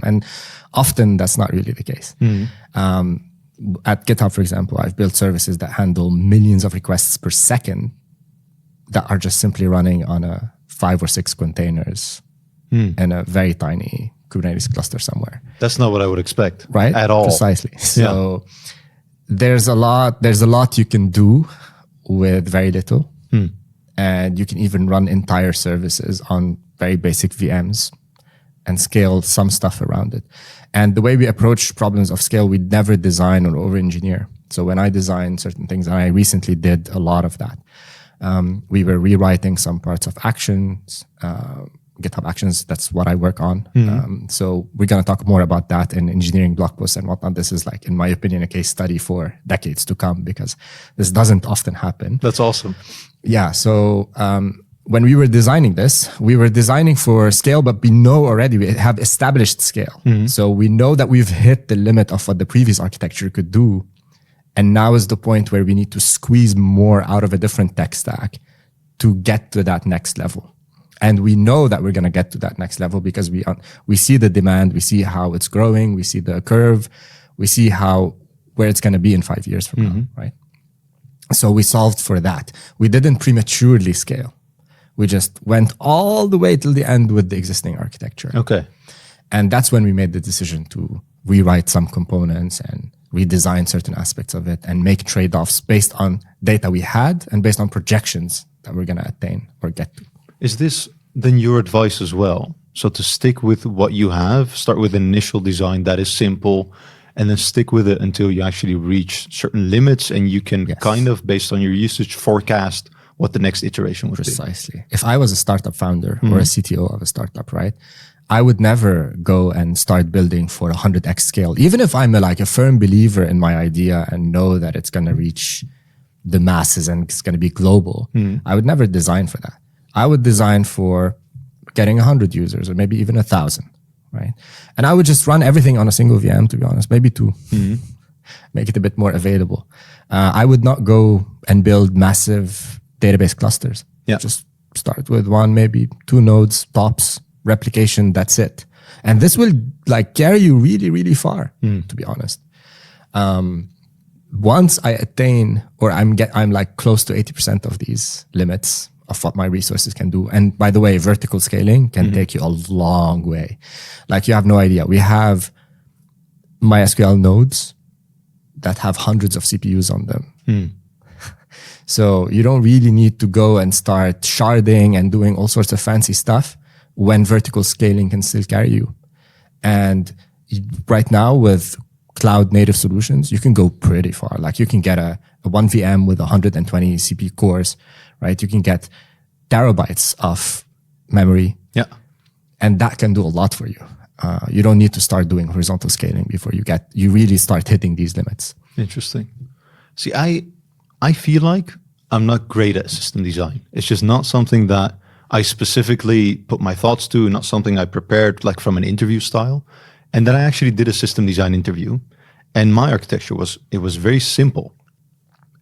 And often that's not really the case. At GitHub, for example, I've built services that handle millions of requests per second that are just simply running on a 5 or 6 containers in a very tiny Kubernetes cluster somewhere. That's not what I would expect, right? At all. Precisely. So there's a lot you can do with very little. And you can even run entire services on very basic VMs and scale some stuff around it. And the way we approach problems of scale, we never design or over-engineer. So when I design certain things, and I recently did a lot of that, we were rewriting some parts of Actions, GitHub Actions. That's what I work on. So we're going to talk more about that in engineering blog posts and whatnot. This is, like, in my opinion, a case study for decades to come, because this doesn't often happen. That's awesome. Yeah. So when we were designing this, we were designing for scale, but we know already we have established scale. So we know that we've hit the limit of what the previous architecture could do. And now is the point where we need to squeeze more out of a different tech stack to get to that next level. And we know that we're going to get to that next level because we see the demand, we see how it's growing, we see the curve, we see where it's going to be in 5 years from now, right? So we solved for that. We didn't prematurely scale. We just went all the way till the end with the existing architecture. Okay. And that's when we made the decision to rewrite some components and redesign certain aspects of it and make trade-offs based on data we had and based on projections that we're going to attain or get to. Is this then your advice as well? So to stick with what you have, start with an initial design that is simple, and then stick with it until you actually reach certain limits, and you can kind of, based on your usage, forecast what the next iteration would be. Precisely. If I was a startup founder or a CTO of a startup, right, I would never go and start building for 100x scale. Even if I'm a firm believer in my idea and know that it's going to reach the masses and it's going to be global, I would never design for that. I would design for getting 100 users or maybe even 1,000, right? And I would just run everything on a single VM, to be honest, maybe 2, make it a bit more available. I would not go and build massive database clusters. Just start with 1, maybe 2 nodes, tops, replication, that's it. And this will carry you really, really far, to be honest. Once I attain, or I'm close to 80% of these limits of what my resources can do. And by the way, vertical scaling can take you a long way. You have no idea. We have MySQL nodes that have hundreds of CPUs on them. So you don't really need to go and start sharding and doing all sorts of fancy stuff when vertical scaling can still carry you. And right now with cloud native solutions, you can go pretty far. You can get a 1 VM with 120 CPU cores, right? You can get terabytes of memory. And that can do a lot for you. You don't need to start doing horizontal scaling before you really start hitting these limits. Interesting. See, I feel like I'm not great at system design. It's just not something that I specifically put my thoughts to, not something I prepared from an interview style. And then I actually did a system design interview, and my architecture was very simple.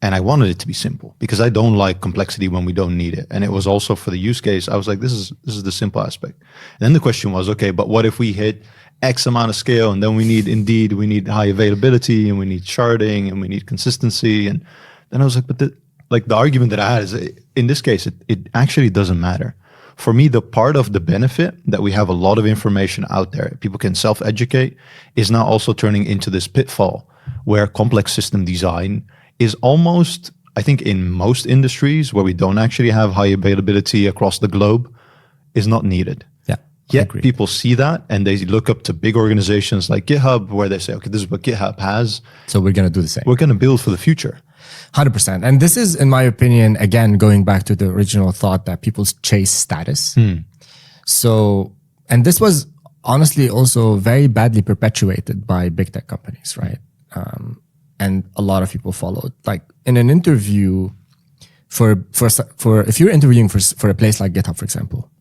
And I wanted it to be simple because I don't like complexity when we don't need it. And it was also for the use case, I was like, this is the simple aspect. And then the question was, okay, but what if we hit X amount of scale, and then we need high availability, and we need sharding, and we need consistency. And then I was like, but the argument that I had is, in this case, it actually doesn't matter. For me, the part of the benefit that we have a lot of information out there, people can self-educate, is now also turning into this pitfall where complex system design is almost, I think in most industries where we don't actually have high availability across the globe, is not needed. Yet people see that and they look up to big organizations like GitHub where they say, okay, this is what GitHub has. So we're going to do the same. We're going to build for the future. 100%. And this is, in my opinion, again, going back to the original thought that people chase status. So, and this was honestly also very badly perpetuated by big tech companies, right? And a lot of people followed. In an interview for if you're interviewing for a place like GitHub, for example,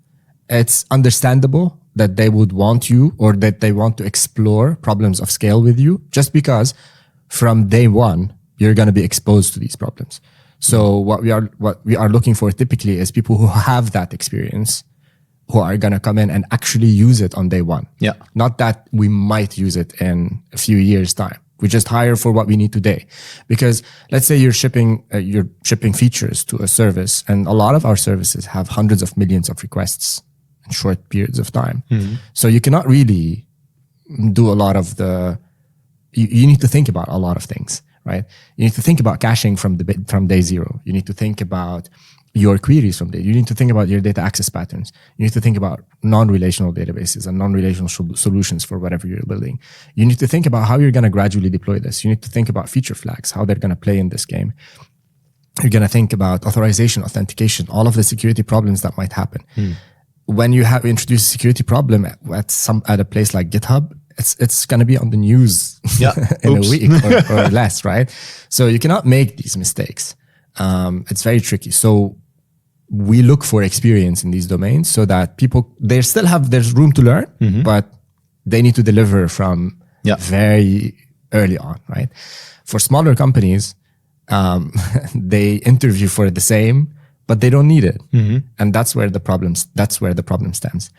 it's understandable that they would want you, or that they want to explore problems of scale with you, just because from day one, you're going to be exposed to these problems. So what we are looking for typically is people who have that experience who are going to come in and actually use it on day one. Yeah. Not that we might use it in a few years' time. We just hire for what we need today. Because let's say you're shipping features to a service, and a lot of our services have hundreds of millions of requests in short periods of time. So you cannot really do a lot of you need to think about a lot of things, right? You need to think about caching from day zero. You need to think about your queries from there. You need to think about your data access patterns. You need to think about non-relational databases and non-relational solutions for whatever you're building. You need to think about how you're going to gradually deploy this. You need to think about feature flags, how they're going to play in this game. You're going to think about authorization, authentication, all of the security problems that might happen. When you have introduced a security problem at a place like GitHub, it's going to be on the news in a week or less, right? So you cannot make these mistakes. It's very tricky. So we look for experience in these domains so that there's room to learn, but they need to deliver from very early on, right? For smaller companies, they interview for the same, but they don't need it. And that's where the problem stems.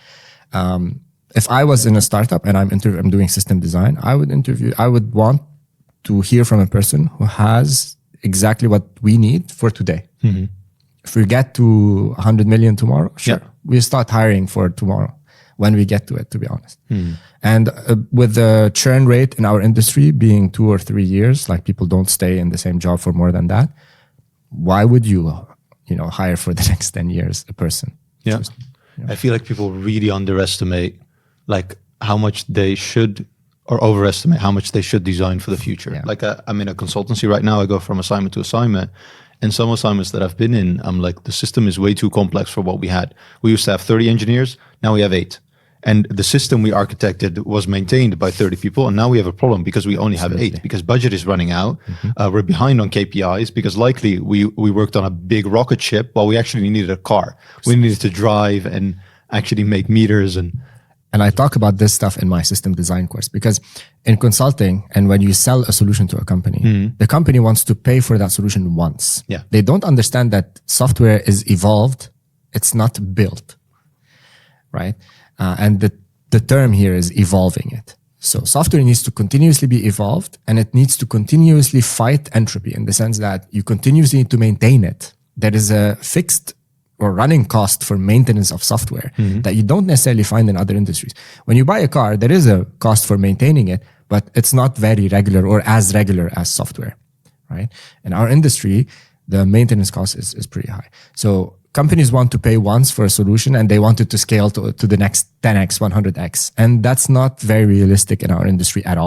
If I was in a startup and I'm doing system design, I would want to hear from a person who has exactly what we need for today. If we get to 100 million tomorrow, sure, we'll start hiring for tomorrow when we get to it, to be honest. And with the churn rate in our industry being 2 or 3 years, like people don't stay in the same job for more than that, why would you hire for the next 10 years a person? I feel like people really underestimate like how much they should, or overestimate how much they should design for the future. Like I'm in a consultancy right now. I go from assignment to assignment, and some assignments that I've been in, I'm like, the system is way too complex for what we had. We used to have 30 engineers. Now we have 8. And the system we architected was maintained by 30 people. And now we have a problem because we only have 8, because budget is running out. We're behind on KPIs because likely we worked on a big rocket ship while we actually needed a car. We needed to drive and actually make meters. And I talk about this stuff in my system design course, because in consulting, and when you sell a solution to a company, the company wants to pay for that solution once. They don't understand that software is evolved. It's not built, right? And the term here is evolving it. So software needs to continuously be evolved, and it needs to continuously fight entropy in the sense that you continuously need to maintain it. There is a fixed or running cost for maintenance of software that you don't necessarily find in other industries. When you buy a car, there is a cost for maintaining it, but it's not very regular or as regular as software, right? In our industry, the maintenance cost is pretty high. So companies want to pay once for a solution, and they want it to scale to the next 10x, 100x. And that's not very realistic in our industry at all.